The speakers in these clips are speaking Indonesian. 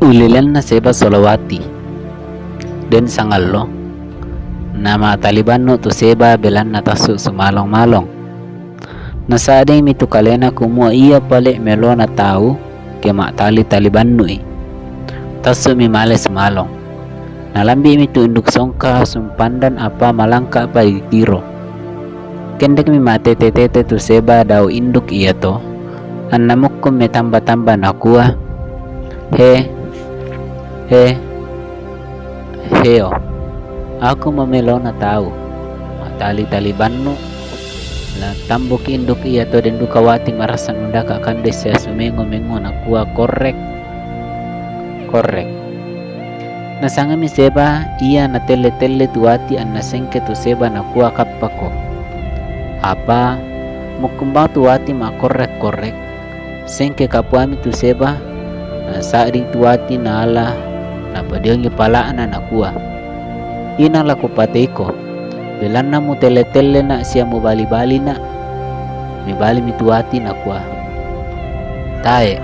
Ulilan na seba solawati den sangallo nama Taliban no tu seba belan na tasu sumalong-malong nasading mitu kalena kumua iya pale melo na tahu ke mak Taliban no tasu mi male sumalong nalambi mitu induk songka sumpandan apa malangka apa igiro kendek mi mate tete tu seba dau induk iya to annamukkum me tamba-tamba nakua he heo aku memelo na tahu Taliban no la tambok induk iya to den dukawati marasan undaka kandes ya sumengo-mengo nakua korek nasanga mi seba iya na tele tuati an nasengke tu seba nakua kapako apa mukumbang tuati ma korek sengke kapuami tu seba na saading tuati na ala na padiong ipalaan na nakua ina la kupateko belan na mu tele na siya mo bali na mi bali mi tuati nakua tae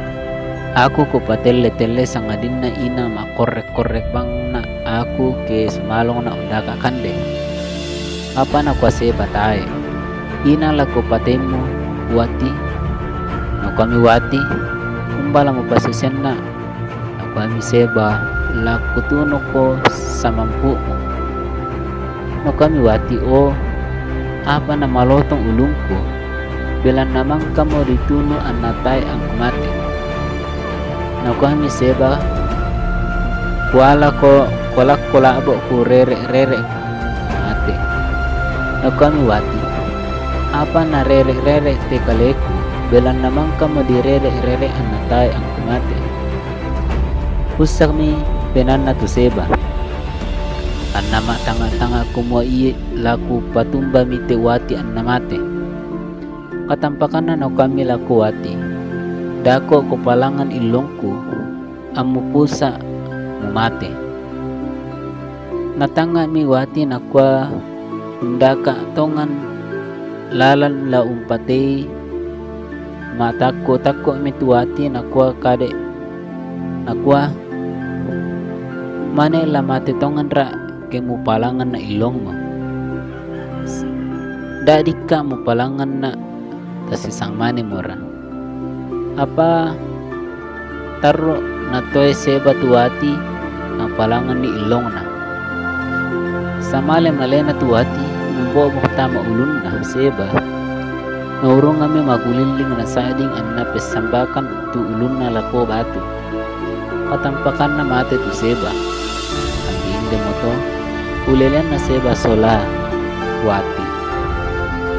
aku kupatele sang adin na ina ma korek bang na aku ke sumalong na undaka kande apa na kwa seba tae ina la kupatemo wati na kami wati kumbala mo pasisen na kami seba la kutuno ko sa mampu mo no kami wati o apa na malotong ulungko bilang namang kamo dituno an natay ang kumate no kami seba wala ko kolabo ko rere mate no kami wati apa na rere te kaleku bilang namang kamo di rere an natay ang kumate usak mi penan na tu seba an nama tanga kumwa iye laku patumba mi te wati an namate katampakan na kami laku wati dako kupalangan ilongku amupusa mumate natanga mi wati nakwa undaka tongan lalan la umpate matako mi tuwati nakwa kade nakwa mane la mate tongan ra ke mu palangan na ilong mo dadika mu palangan na tasisang mane mora apa taro na toy seba tuwati ang palangan ni ilong na samale malena tuwati mumbo mo tama ulun na seba naurong kami maguliling na sading an napesambakan tu ulun na lako batu katampakan na mate tu seba ang mo to ulelian na seba sola wati